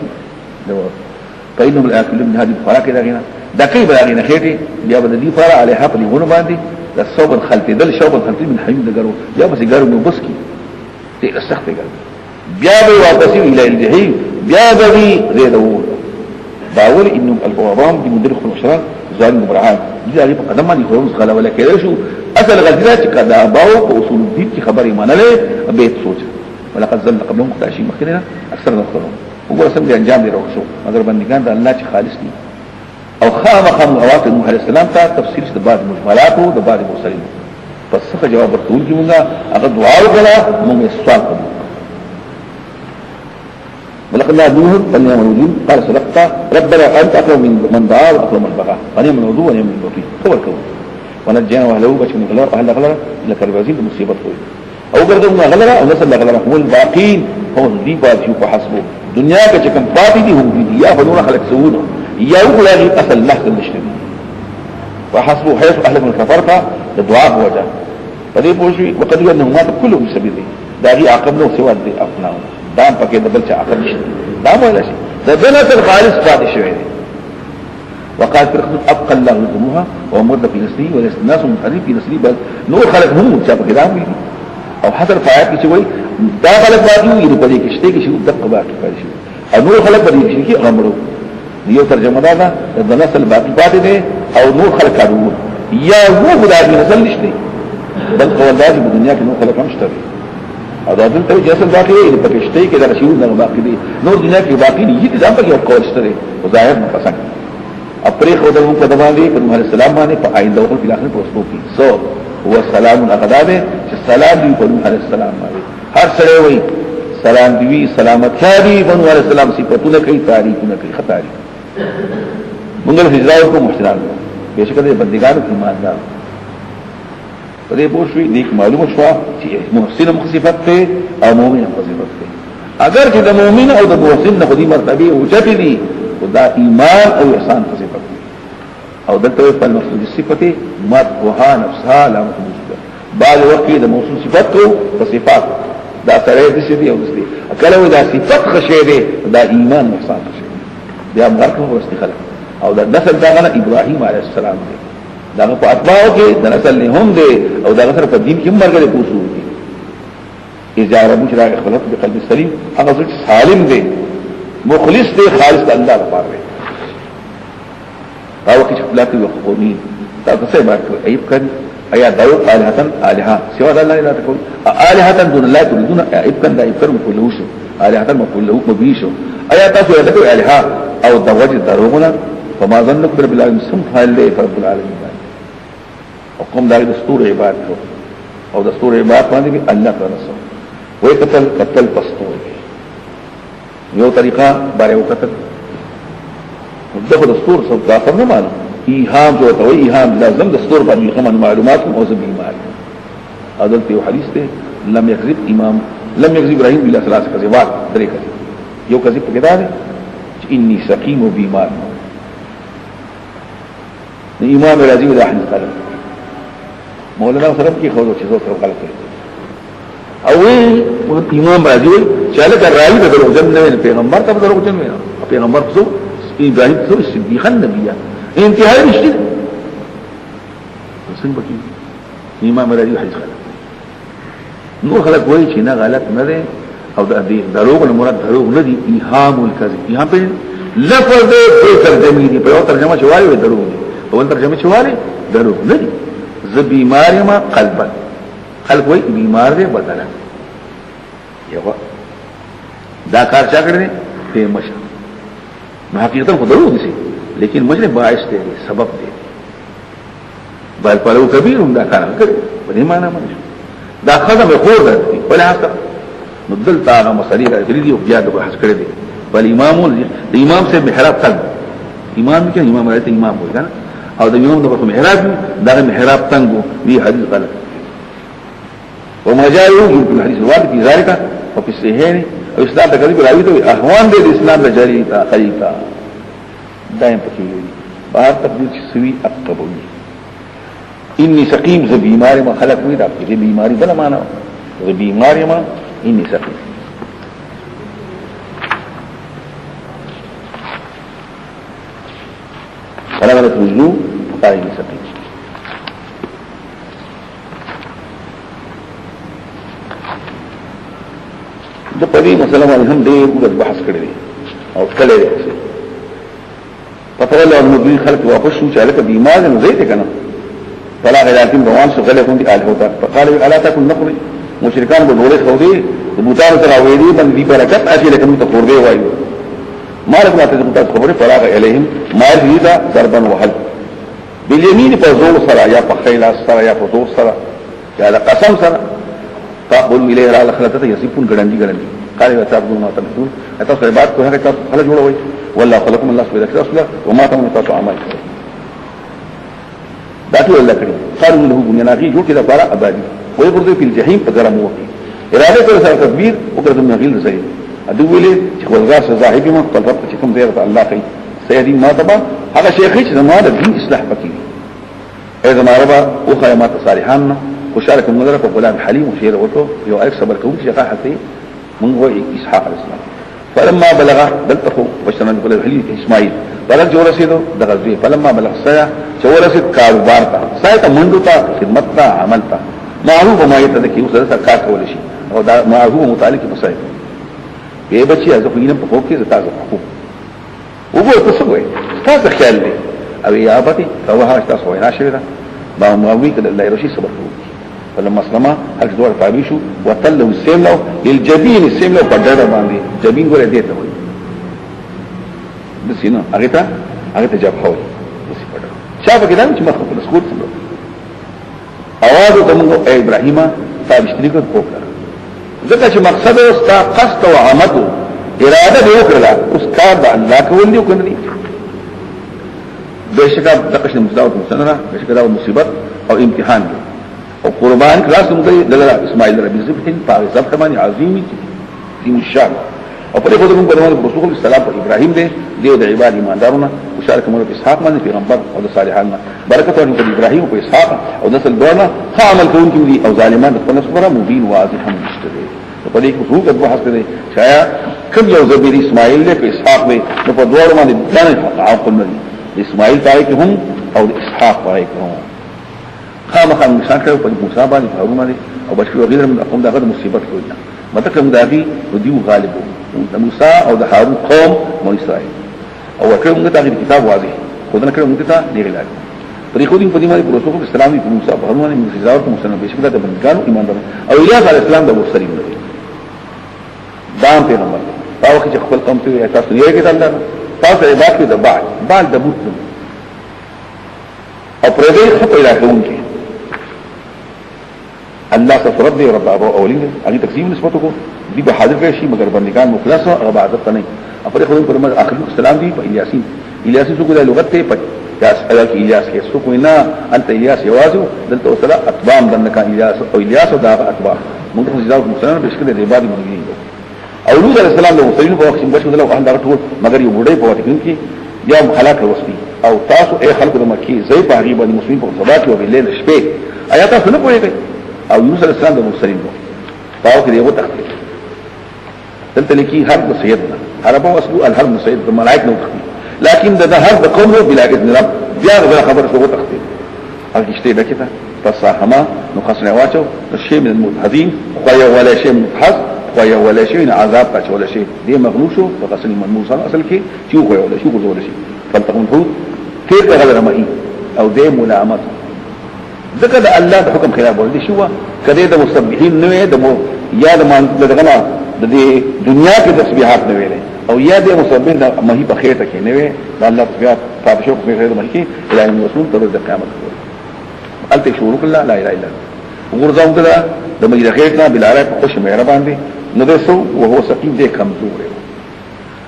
فإنهم الآكل من هذه الفراق داغینا دا کوي بلاغینا خېټي بیا بد دي فرع عليها په لغونه باندې د صوب الخلطي دل شوب الخلطي من حيوم دګرو یا بس ګرو نو بس کی دې سخت ګرو بیا به واپس الى الجحيم بیا به زيدو باول انهم الفوضان دي مدرخ المشران ظالم برهان دي هغه په قدم باندې خروج غلا ولا کېدل شو اصل غلطه چې کدا باو په اصول دي چې خبرې منلې به سوچ ولقد ظل قبلهم خداشي مخکره اکثر نخرو وګوره څنګه انجام دی راوښو مگر بندگان د الله چې خالص دي او خامخا اوقات نوح عليه السلام ته تفصیل د بعض مجملات او د بعض مرسلین پس څه جواب ورکول کیږي هغه دعا وکړه موږ سوال کوو ولقد نادوه فليعمل الوجود قال صدقت ربنا انت اكرم من دعا واكرم من بغى فليعمل الوضوء وليعمل الوضوء خبر كون ونجينا واهله بشر من غلار اهل غلار الا كالبازين بمصيبه قوي او قردنا غلرا او نسل غلرا هم الباقين هم دي باتيو فحسبه دنیا کې چې کوم پاتې دي هم دي یا فنور خلق سونه یا ولاغي اصل محض المشركين فحسبه حيث اهل من كفرت الدعاء وجه فدې پوښي وقد انه ما كلهم سبيل داغي عقبنا سوى دي افناو دام پکې د بل څه عقل نشته دام ولا شي د دنيا الخالص پاتې شوی دی وقال فرقه ابقى الله ذمها ومرد في نسلي وليس الناس منحرفين في نسلي بل نور خلق هم شاف كده او حصل فعات کې وي دا خلق باندې یې په دې کې شته کې شو دقه باندې پاتې شو او نور خلق باندې شي کې امرو یو ترجمه دا د نسل باقي پاتې دي او نور خلق کارو یا هو خدای نسل نشته بل قول دا په دنیا کې نور خلق هم شته او دا دلته چې اصل باقي دی په کشته کې دا شیو نه باقي دي نور دنیا کې باقي دي چې ځان په یو قول شته او ظاهر نه پسند اپری خدای په دما دی په محمد السلام باندې په آینده او په آخرت پوسټو کې سو هو سلام الاقدام چې سلام دی په محمد السلام باندې هر سره وي سلام دی سلامت دی په محمد السلام صفاتونه کوي تاریخونه کوي خطا دي موږ هجرت کو محترم بهشکه د بندګانو ایماندار په دې پوښوي نیک معلومه شو چې محسن مخصفت ته او مؤمن مخصفت ته اگر چې د مؤمن او د محسن نه خدي مرتبه او چته دي خدا ایمان او احسان صفت او دلته په مقصود صفته مدها نفسها لا مخصوصه بعد وقت د موصول صفت او صفات دا سره دي چې دی او دي کله دا صفت خشه دي دا ایمان او احسان خشه بیا مرګ او استخلاف او دا نسل دا ابراهيم عليه السلام دی دا په اتباعو کې د نسل هم دی او دا سره په دین کې مرګ له پوسو دي اذا رب شرع خلق بقلب سلیم هغه څه سالم دی مخلص دی خالص الله لپاره دی او کې خپلات او قومي تاسو څه بات ایب کړي ایا داو الہتن الہ سوا الله لا تقول الہتن دون الله تريدون ایب کړه ایب کړه کله وشو الہتن مقوله مبيشو ایا تاسو دغه الہ او د وجه دروغونه فما ظنك برب العالمين سم فعل له رب العالمين او کوم دا دستور عبادت او دستور عبادت باندې الله تعالی سره وې قتل پستور یو طریقہ باره وکړه دغه دستور څه دا څنګه معلوم ایهام جو ته ایهام لازم دستور باندې کوم معلومات او زمي معلومات عدالت یو حدیث ته لم يكذب ابراهيم بلا ثلاث كذبات طریقه یو کذب کې دا دی چې اني سقيم وبيمار امام راضي ولا حديث قال مولانا سره کې خو چې زو سره غلط کړی او امام راضي چې هغه راوي د دروغجن نه پیغمبر ته دروغجن نه پیغمبر څو ابراهيم څو صدیق النبي انتهاء نشته څنګه کې امام راضي حدیث قال نو خلک وایي چې نه غلط نه ده او د دې دروغ نه مراد دروغ نه دي ایهام الکذب ایهام په لفظ دې ترجمه دي په ترجمه شوالي دروغ دي په ترجمه شوالي دروغ نه دي ز بیمار ما قلبا خلق وای بیمار دی بدن یو دا کار چا کړی په مشه نو حقیقتا خو درو دي لیکن مجره باعث دی سبب دی بل پلو کبیر دا کار کړی په دې معنی باندې دا خدمه خور ده بل حق نو دلته هغه مسلې راځي دی او بیا د بحث کړی دی بل امام سے محراب تنگ امام کې امام راځي امام وای کنه او د امام د محراب دا محراب تنگو وی حدیث غلط وما جاءوا يمكن الحديث الوارد في ذلك وفي الصحيحين او اسلام د کذب راوي ته احوان د اسلام د جاری تا خلیقا دائم پکې وي بهر تقدیر سوي اقبوي اني سقيم ذ بیمار ما خلق وي دا دې بیماری بل معنا ذ بیمار ما اني سقيم فلغلت وجوه قال اني سقيم د پدې مسله باندې هم ډېر وګړي بحث کړی دي او کله یې پته له نو دوی خلک واپس شو چې الکه بیمار نه زیات کنه فلا غلاتين روان شو غلقون دي آله وطا فقالوا ألا تكن نقري مشركان بنوري خودي بوتان تراويدي بن دي بركت أشي لكم تقور دي وايو ما لكم أتجمتات خبري فراغ إليهم ما يريد ضربا وحل باليمين فزور سرا يا فخيلا سرا يا فزور سرا يا قسم سرا فقبلوا إليه رأى لخلطة يسيبون قرندي قال إذا تعبدون ما تنسون أتصل عباد كوها كتاب خلق جولا والله خلقكم الله سبحانه وتعالى وما تمنى تاسو عمل داتو الله كريم قالوا له بنيانا غي جوړ کړه بارا ابادي وي ورته په الجحیم په ګرم وکی اراده کړ سره تدبیر وکړه من غیل زي ادو ویلې چې ولغا صاحب ما خپل رب چې کوم زیارت الله کوي سيدي ما تبا هغه شیخ چې زموږ د دین اصلاح پکې اذا ما ربا او خیمات صالحان خوشاله کوم نظر په غلام حلیم او شیر وته یو الف صبر کوم چې هغه حتى من هو اسحاق عليه السلام فلما بلغ دلته وشنا نقول الحليم اسماعيل بلغ جو رسیدو دغه دوی فلما بلغ سیا چې ورسید کاروبار ته سایت منډو ته خدمت ته عمل ته معروف ما يتذكي وسره سره کار کول شي او دا معروف متعلق بسای به بچي از خو یې په فوق کې زتا حقوق وګور تاسو وای تاسو خیال دی او یا پتی فوها تاسو وای ناشره دا ما مووي کله الله رشي صبر کوي فلما اسلما هر دوار تابعشو وتلو السيم له للجبين السيم له بدر باندې جبين ګره دې ته وای دسینه هغه ته جواب هوي دسی بدر شابه کې دم چې مخ په سکوت څنګه اواز ته موږ ابراهيم تابشتري کو وکړه ځکه چې مقصد او ستا قصد او عمد اراده دی وکړه اوس کار د الله کول دی کنه بشکره دغه مستوى مسنره بشکره مصیبت او امتحان دی او قربان کلاس موږ دغه اسماعیل ربي زبتين په ذبح باندې عظیمی دي مشان او په دې په موږ باندې رسول الله سلام په ابراهيم دی دیو د عباد ایماندارونه مشارکه موږ په اسحاق باندې پیغمبر او د صالحان برکت ورته په ابراهيم او اسحاق او نسل دونه عمل کوونکي دي او ظالمان په نسبت سره مبين واضح هم مشتري په دې کې حقوق د بحث دي شایا کوم یو زبیر اسماعیل له اسحاق دی نو په دوه باندې دانه تعاقل مدي اسماعیل پای کې هم او د اسحاق پای کې هم خامخا مشاکل په موسی باندې هارون باندې او بشیر غیر من اقوم دغه مصیبت کوي مته کوم داغي ودیو غالب د موسی او د هارون قوم مو اسرائیل او کوم دغه کتاب واضح خدای کړه موږ ته دی غلای پرې خو دې په دې باندې رسول الله اسلامي په موسی په هارون باندې معجزات او مسلمان بشکره د بندګانو ایماندار او الیاس علیه السلام د مرسلین دی دام پیغمبر او چې خپل قوم ته تاسو یې کې الله تاسو عبادت کې د بعد د بوت او پر دې خپل راغون کې الله سفرد دی رب ابو اولین هغه تقسیم نسبتو دي به حاضر کې شي مگر بندگان مخلص او عبادت نه افرې خو پر مر اخر السلام دی په الیاسین څه کو د لغت ته په یاس الا کې الیاس کې څه کو نه انت الیاس یوازو دلته وسلا اتبام دنه الیاس او الیاس او دا اتباع موږ په ځاو مسلمان بشکره د عبادت مونږ او نور علیہ السلام د مسلمانانو په وخت کې بشو دلته ان دا ټول مگر یو وړي په وخت کې یا خلاق وروستي او تاسو اي خلق د مکی زي په غیبه د مسلمانانو په صلات او بالليل شپه آیات څه نه پوهیږي او یونس علیہ السلام د مسلمانانو په کې یو تخفیف دلته لیکي هر سیدنا عربو اصلو الحرب سید د ملائکه نو تخفیف لكن ده هر قوم بلا اذن رب بیا غیر خبر شو تخفیف هغه شته دکته فصاحما نو خصنه واچو شيء من المذهبين ولا شيء من الحظ ولا شيء من عذاب پچ ولا شيء دي مغلوشو فقسم من موسی اصل کې چې ولا شو ولا شيء فلتقون حود كيف غير مهي او دي ملامت ذکر الله د حکم خلاف ورته شو کده د مسبحین نو د یا د مان دغه د دنیا کې تسبیحات نه ویلې او یا د مسبح د مهي په خیر ته کې نه وی د الله تسبیحات فاتحه په خیر د مهي کې الهي رسول تر د قیامت الته شروع الله لا اله الا الله ورځو ته د مهي د خیر نه بلاره خوش مهربان دي نو ده سو وهو سقيم ده کمزور ہے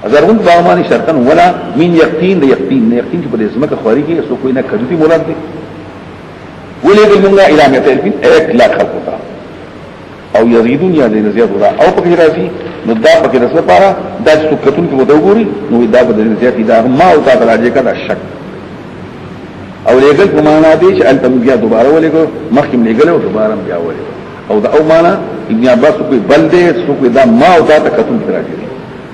ازرغن باغمانی شرطن ولا من یقین ده یقین چې په اسمه خواري کې سو کوئی نه کجوتی مراد دي ولې بالمنغا علامه الفين 1 لاکھ خلق او یریدون یا دې زیات ورا او په راځي نو دا په کې رسله پاره دا سکتون کې وته وګوري نو دا په دې زیات دا ما او تا راځي کدا شک او لګل په معنا دي چې التم بیا دوباره ولګو مخکې لګل او دوباره بیا ولګو او دا او معنا ابن عباس کوئی بل دے سو کوئی دا ما او دا تکتون کرا دي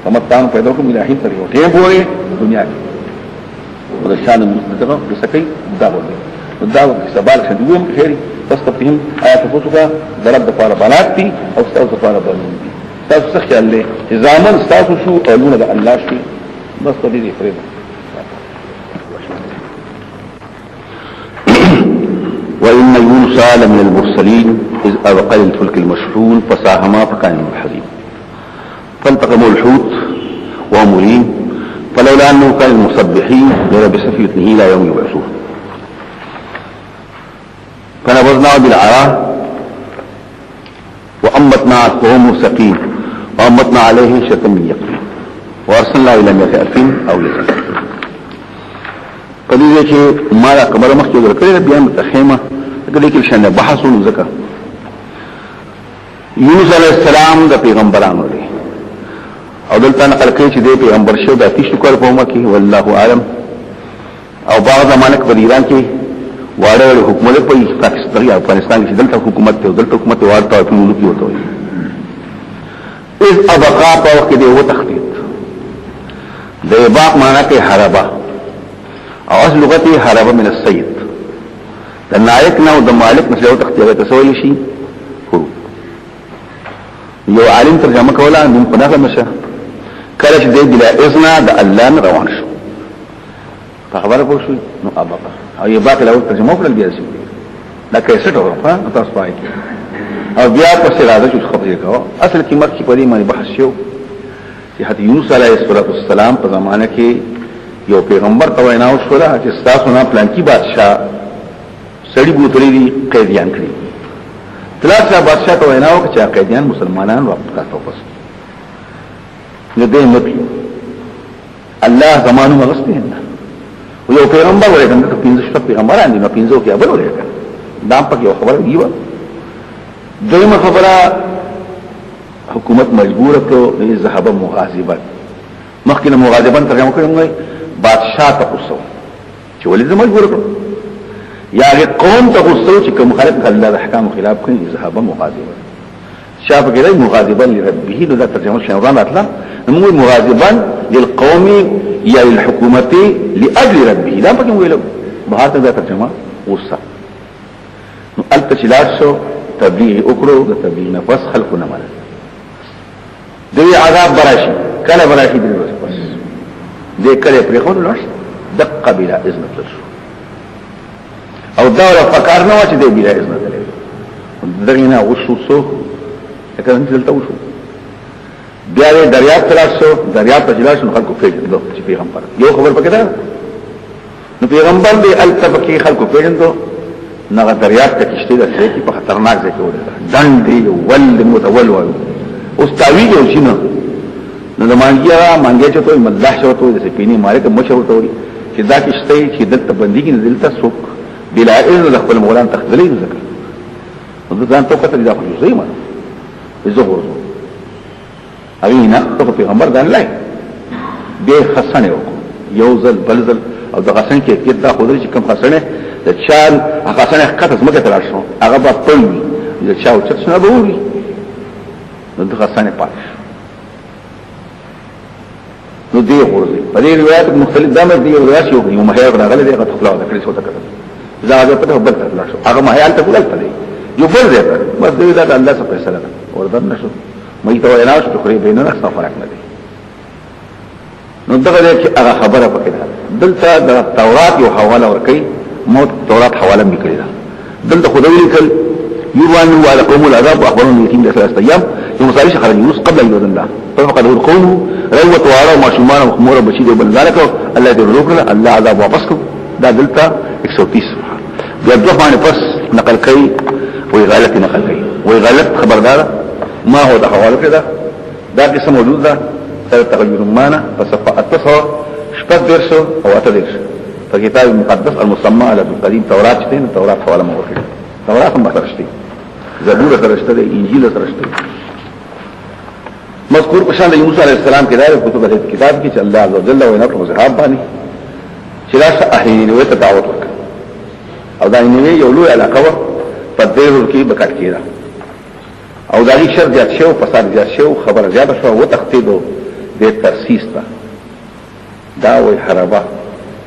فمتان پیدا کوم الہی تر یو ټیم وره دنیا کې او د شان مستدغه د سکی دا وره دا سبال شدوم خيري بس تفهم آیات فوتوکا ضرب د پاره بلات دي او استاذ د پاره بلون دي تاسو څه خیال لري چې زامن تاسو شو اولونه د الله شي بس په دې فريضه وإن يونس لمن المرسلين إذ أبقى الفلك المشحون فساهما فكان من الحزين فالتقموا الحوت وهم مليم فلولا أنه كان المسبحين للبث في بطنه إلى يوم يبعثون فنبذناه بالعراء وأنبتنا قوم سقيم وأنبتنا عليه شتى من يقطين وأرسلنا إلى 100,000 أو يزيد پدې چې ما دا خبره مخکې ورکړې بیا متخیمه دغه کې شنه بحثونه ذکر یونس علیه السلام د پیغمبرانو دی او دلته نقل کوي چې د پیغمبر شو د اتیش کول په مکه کې والله عالم او بعض زمانه په ایران کې واړه حکومت په پاکستان او افغانستان کې دلته حکومت ته دلته حکومت ورته په ملک کې وته اذ ابقا په وخت کې و تخطيط د باق معنا کې حربا او اصل لغتي حربا من السيد د نائک نه او د مالک مثله تخطيط تسوي شي یو عالم ترجمه کوله من پناه مشه کله چې د بلا اذن د الله نه روان شو په خبره پوه شو نو ابقا او یې باقي له ترجمه کول بیا شي دا کیسه ټول په تاسو پای او بیا په سراده چې خبرې کوي اصل کې مکه په دې باندې بحث شو چې حضرت یونس علیه السلام په زمانه کې یو پیغمبر ته وینا وشوله چې تاسو نه پلان کې بادشاہ سړي بوتلې دي قیدیان کړی تلاشا بادشاہ ته وینا وکړه چې قیدیان مسلمانان واپس واپس نو دې مطلب الله زمانو مغسته نه یو پیغمبر ورته د 15 پیغمبران دي نو 15 کې ابل ورته دا په یو خبره دیو دویمه خبره حکومت مجبور کړو چې ذهب مغاظبا مخکې مغاظبا ترجمه کړم بادشاہ ته قصو چې ولې مجبور کړو یا قوم ته قصو چې کوم خلق الله د احکام خلاف کوي ذهب مغاظبا شاف کې مغاظبا لربه نو دا ترجمه شنوان اطلع نو مغاظبا للقوم یا للحکومت لاجل ربه لا پکې ویلو بهات دا ترجمه وصه نو التشلات شو تبلیغ اکرو د تبلیغ نفس خلقنا مالا دوی عذاب براشی کله براشی دوی بس دی کله پریخون لوش دقا بلا اذنت لشو او دولا فکار نوا چه دی بلا اذنت لشو دغینا وشو سو اکر انتی دلتا وشو بیا دی دریاب تلاش سو دریاب تجلاش نو خلقو فیجن دو چه پیغمبر یو خبر پکی دا نو پیغمبر دی التفکی خلقو فیجن دو نغه دریاب ته کشته د سړي په خطرناک ځای کې وړل دندې ول متول وایو اوس تعویذ او شنو نو د مانګیا چې ته ملح شو ته د سپینی مالک مشو ته وي چې دا کشته چې دلته بندي کې دلته سوق بلا اذن خپل مولان تخذلې ذکر نو ځان ته کته دا خو زي ما زغور اوینا ته پیغمبر ځان لای به خسنه وکړو یو ځل بلزل او د غسن کې کېدا خو درې کوم خسنه د چال هغه څنګه حقیقت زمکه تلل شو هغه په پوي د چاو چې څنګه به وي نو د غسانه پات نو دی ورته په دې روایت مختلف دمه دی روایت یو مهیا غلغله دی هغه خپل د کړي څه تکړه زاده په بل تلل شو هغه مهیا ته ولل پدې یو بل دی بس دی دا الله څخه فیصله ده ورته نشو مې ته وینا شو خو به نه څه فرق نه دی نو دغه هغه خبره پکې ده دلته د تورات یو حواله ورکړي موت تورات حواله میکړي دا دلته خدای لیکل يوان وعلى قوم العذاب واخبرهم اليتيم ل3 ايام يوم صالح خرج يونس قبل ان يؤذن الله ففقد القوم روت وعلى ما شمال وخمور بشير وبن ذلك الله يذكرنا الله عذاب واپسكم دا دلته 130 بیا دوه باندې پس نقل کوي وی غلط نقل کوي وی غلط خبردار ما هو ده حواله كده دا قسم موجود ده تغير معنا فصفه اتصل شپږ درسو او اته درسو فكتاب المقدس المسمى على القديم تورات شتين تورات حواله موجوده تورات هم ترشتي زبور ترشته انجیل ترشته مذکور پشان یونس علیہ السلام کې دار کتب د کتاب کې چې الله عز وجل او نبی صحاب باندې چې راشه اهلی وي ته دعوت وکړه او دا یې یو لوی علاقه و په دې کې بکټ کېده او دا هیڅ شر زیات شو فساد زیات شو خبر زیات شو او تخطیدو د ترسیس دا وی حربا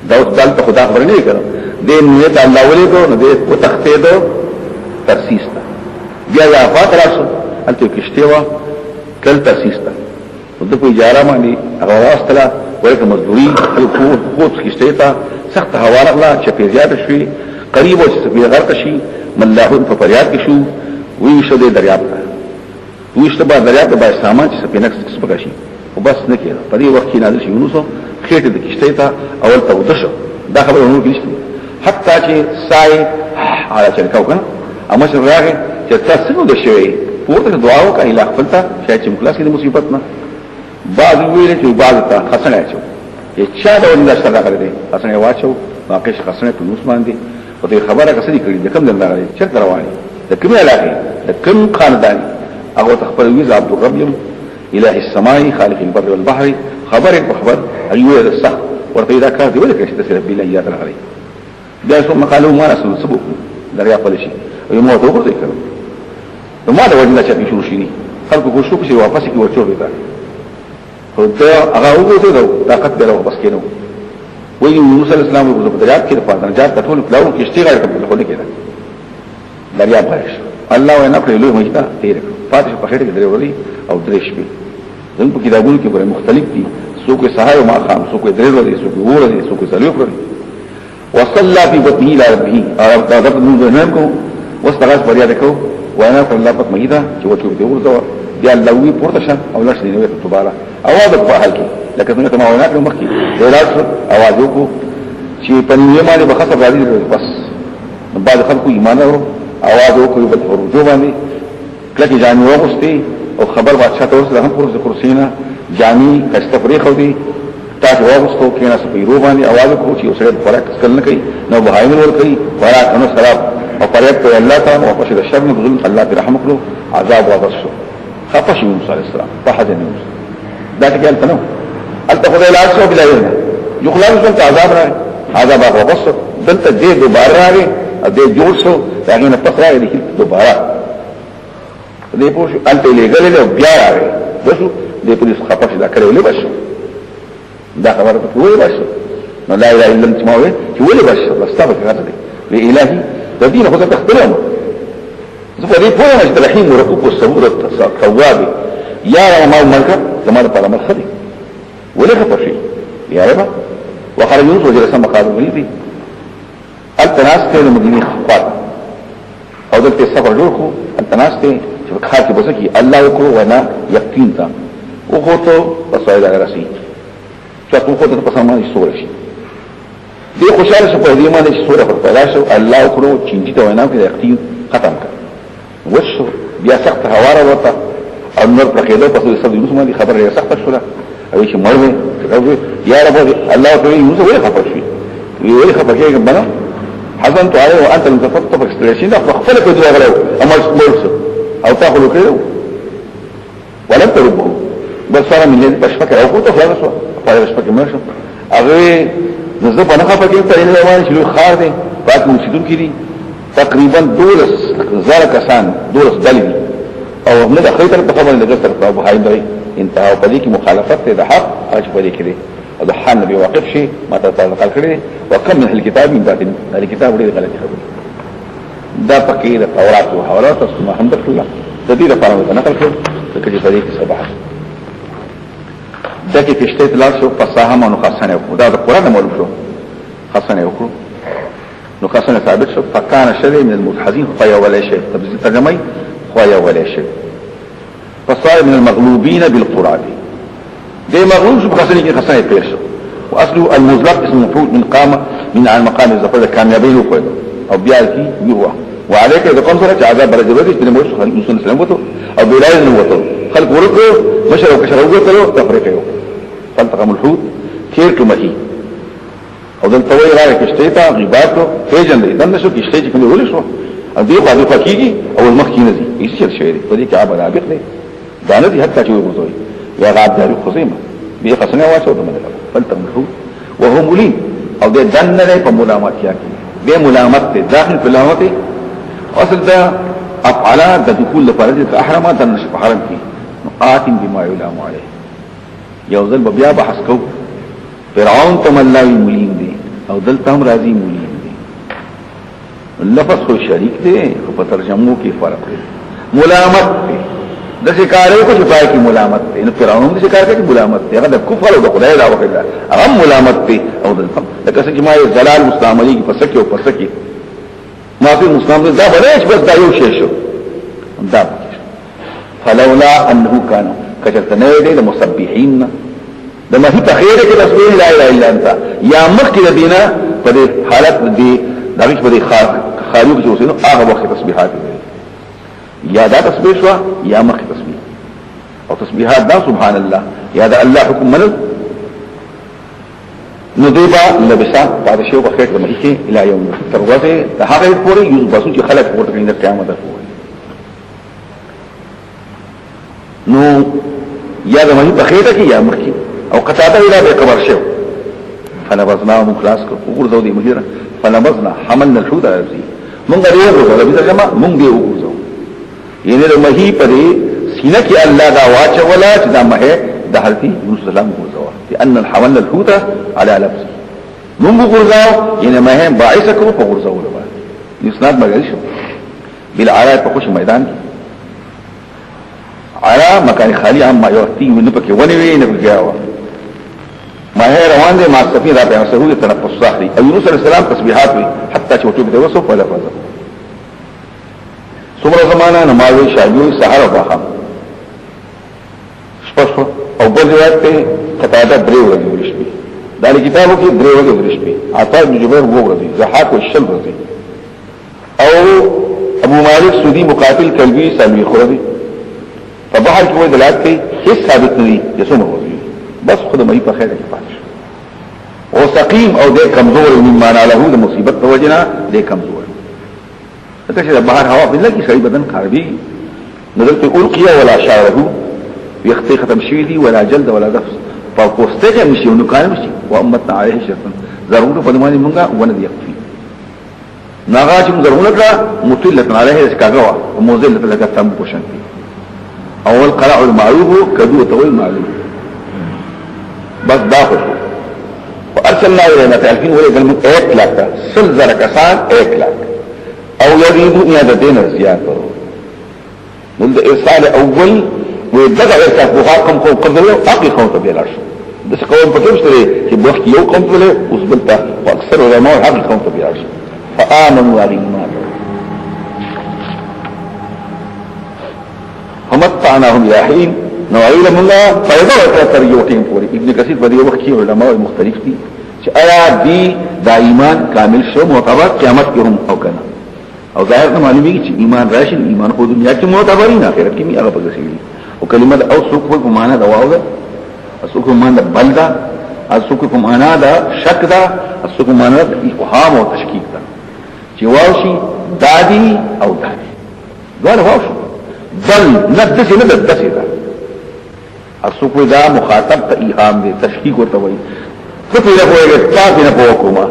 دا دلته خدا خبر نه کړو دې نیت الله ولې کو نو دې او تخطیدو ترسیس بیا یا فاطراسو انته کشتیوا کل ترسیس د په اجاره باندې هغه واستله ورته مزدوري خو کشته تا سخت هوا راغله چې په زیات شوي قریب او سفینه غرق شي ملاحون په فریاد کې شو وی شو د دریاب ته وی شو په دریاب د سامان چې سفینه سپکا شي او بس نه کېده په دې وخت کې نازل شي یونس خېټه د کشته ته اول ته ودشه دا خبره نور کېشته حتی چې سای على چلکاو کنه اما چې راغی چې تاسو د شوي پورته دعا وکړه الہ خپلته شاید چې مخلاص کې د مصیبت نه بعض ویل چې بعض ته حسن اچو چې چا دا ولدا سره راغلی حسن واچو واقع حسن په نوس باندې او دې خبره کسې کړې د کوم دلته راغلی چې رواني د کوم علاقه د کوم خاندان هغه تخبر ویز عبد الرب الہ السماء خالق البر والبحر خبر ایوه الصح ورته دا کار دی ولې کې چې سره بلا یاد راغلی دا څو مقالو ما رسول سبوک دریا پلشي او مو ته وګورئ کړو نو ما دا وجنه چې شروع شي خلکو کو شو چې واپس کی ورچو وتا خو دا هغه وګورئ دا طاقت به واپس کینو وی موسی علیہ السلام په دریاب کې په درجات ټول پلاو کې اشتغال کړل خو نه کېده دریا بارش الله وینا کړی له مجدا تیر فاتح په خېټه کې درې وري او درې شپې زموږ په کتابونو کې ګوره مختلف دي څوک سهار او ماخام څوک درې وري څوک وره دي څوک څلور وري وصلى في بطنه الى ربه او دا د نو نه کو واستغاث فریاد کو وانا قال الله بطنه دا چې وته دی ورته دی الله وی پورته شان او لښ دی نو دوباره اواز په حال کې لکه څنګه ما وینا کړم مخکې راځ اواز وکړو چې په نیمه باندې بخښه راځي بس بعد خلکو ایمان ورو اواز وکړو په ورجو باندې کله جامع وغوستي او خبر بادشاہ ته ورسره هم پر کرسینا جامع کستفری خو دی تاسو وغوستو کینا سپیرو باندې اواز وکړو چې اوسره فرق کل نه کوي نو بهایم ور کوي ورا کنه سلام او پریت ته الله تعالی او پښه د شر نه ظلم الله رحم کړو عذاب واغسو خفش موسی علیہ السلام فحزن موسی دا ټکل تنو الته خدای لا څو بلا وینه یو خلاص څنګه عذاب راغی عذاب واغسو دلته دې دوباره راغی دې جوړ شو دا نه پخره دې دوباره دې پوښ الته لګلې بیا راغی دسو دې پولیس خفش دا کړو له بشو دا خبره ته وایي بشو نو لا اله الا انت ماوي چې ولې بشو واستغفر غته دې الهي د دین خو ته تختلم زه دې په وجه د رحیم ورکوب الصبور التواب یا ما ملک زمانه په عمل خدي ولې خفشي يا رب وخرج يوسف وجلس مقابل وليدي التناس ته مدینه خطوات او دلته سفر جوړ کو التناس ته چې خاطر کې بوسه کی الله کو ونا یقین تا او خو ته وسایل راسي چې په خو ته په سامان سور شي دې خوشاله شو په دې باندې چې سوره پر پیدا شو الله کو چینجی ته وینا کې یقین ختم کړ وشو بیا سخت هواره وته او نور په کېدو په څه د یوسف باندې خبره یې سخت شوه او چې مرغه یا رب الله تعالی یوسف ویل خبر شي ویل خبر کې بنا حزنت عليه وانت لم تفضل فاكستريشن فاختلف في دواء غلو اما مرسل او تاخذ كده ولم تربه بس صار من اللي بشفك او كنت فلا سوا فلا بشفك ماشي اغه نزف انا خفك انت الى الوان شلو خار دي فات مسجدون كده تقريبا دولس زار كسان دولس دلبي او من اخريت الخبر اللي قصر ابو هاي انتهى وبديك مخالفت ده حق اج بديك دي ضحى النبي واقف شيء ما تتعلق كده وكم من الكتاب من بعد الكتاب ليه غلط خبر دا پکې د تورات او حوالات اسمه الحمد لله د دې لپاره نقل کړ چې په دې کې سبحان دا کې کشته اطلاع شو فصاحه او خاصنه او دا د قران مولوب شو خاصنه او نو خاصنه ثابت شو فكان شيء من المتحدين خيا ولا شيء ترجمه خيا ولا شيء فصار من المغلوبين بالقران دي مغلوب شو خاصنه کې خاصنه پیښ شو واصله المزلق اسم مفعول من قام من على مقام الظفر كاميابين وقيد او بيالكي هو وعليك اذا قام صلاه عذاب برجوتي بن موسى صلى الله عليه وسلم او بلال نوته خلق ورقه مشروا كشروا وقتلوا تفريقه فالتقم الحوت كيرك مهي او دل توي راي كشتيتا غيباتو فيجن دي دنه شو كشتي كني ولي شو دي قاضي فكيجي او المخكي نزي يشير شويه دي كعب العابق دي دانه دي حتى شو يغزوي يا غاب داري خصيمه بي خصنه واسو دمن فالتقم الحوت وهو مليم او دي دنه دي بملامات ياكي دي ملامت داخل في ملامت اصل ده افعال د دخول لپاره د احرامات د نشف حرم کې نقاط بما يلام عليه یوزل بیا بحث کو فرعون تملاوی ملیم دی او دلته هم راضی ملیم دی لفظ خو شریک دی خو په ترجمو کې فرق دی ملامت دی د شکارو کو شفای کی ملامت دی نو فرعون د شکار کې ملامت دی هغه د کفر او د خدای دا وکړه هغه ملامت دی او دلته لکه څنګه ما زلال مستعملی کې پسکه او پسکه ما فی مسلم دا بریش بس دا یو شی شو دا فلولا انه کان کچرتنه دې د مسبحین د مهی په خیره کې تسبیح لا اله الا انت یا مخکې دینا په حالت دې دغه په خالق جو سينو هغه وخت تسبیحات یا دا تسبیح شو یا مخکې تسبیح او تسبیحات دا سبحان الله یا دا الله حکم منل ندیبا لبسا بعد شیو بخیر لمحی که الى یوم تروازه دا حقیق پوری یوز باسو چی خلق پورتا کنی در قیامت در پوری نو یا دا محی بخیرتا کی یا مخی او قطعتا الى بے قبر شیو فنبزنا مخلاص کر اگرزو دی مجیرا فنبزنا حملنا الحوت عرضی منگا دی اگرزو لبیتا جمع منگ دی اگرزو یعنی دا محی پا دی سینہ کی اللہ دا واچا ولا چی دا محی دا حلتی یونس السلام اگرزو لأن الحمل الحوت على لبسه منگو غرزاو یعنی مهم باعثه کرو پا غرزاو لبا اسناد مرگل شو بالعراء پا خوش میدان کی عراء مکان خالی عام ما یوحتی نپکی ونوی نپکی گیاوا ما هي روان دے ما سفین را پیان سهود تنفس صاحری او یونس علیہ السلام تسبیحات وی حتی چوٹو بده وصف ولا فضل سمر زمانہ نمازوی شاہدوی سحر و باخام شپشو او بل روایت ته قطاده درې ورځې ورشپي دا کتابو کې درې ورځې ورشپي عطا بن جبیر وو ورځې زحاق والشل ورځې او ابو مالک سودی مقاتل کلبی سالوی خورځي په بحر کې وې دلالت کوي هیڅ ثابت نه دي چې څومره ورځې بس خود مې په خیره کې پاتې او سقیم او د کمزور من معنا له د مصیبت په وجنا د کمزور ته چې بحر هوا بل کې شي بدن خاربي نظرت القيا ولا شعره ويختي ختم شوی دی ولا جلد ولا نفس فاقوستجه مشي ونکان مشي وامتنا عليه شرطا ضرورت فدمانی منگا وند يكفي ناغاچم ضرورت را مطلت عليه اسکاغوا وموزلت لك تم پوشن اول قرع المعروف كدو طول المعروف بس داخل وارسلنا الينا تالفين ولي ظلم 1 لاکھ سلزر کسان 1 لاکھ او يريدون ان دين زياده منذ ارسال اول ودغه ارتاق بوخاکم قوم قدروا اقي قوم تبيلار دس قوم پکمشتري چې بوخت یو قوم له اوس بلتا واکثر علماء حق قوم تبيلار فآمنوا عليهم ومتعناهم الى حين نوعيل من الله فيضا تر یو ټیم پوری ابن کثیر په دې وخت کې علماء مختلف دي چې آیا دی دا ایمان کامل شو معتبر قیامت کې هم او کنه او ظاهر معلومیږي چې ایمان راشي ایمان په دنیا کې معتبرین اخرت کې هغه پکې وكلمه او سوق په معنا دا واو ده سوق په معنا بل ده سوق په معنا دا شک ده سوق په معنا دا افهام او تشکیک ده چې واو شي دادی او دادی دا واو شي بل ندسي نه دسي ده سوق دا مخاطب ته ایهام دي تشکیک ورته وایي څه پیدا کوي تاسو نه پوهکوما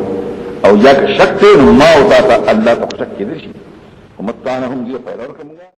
او یا شک ته ما او تا الله په شک کې دي ومتانهم دي پیدا ورکوم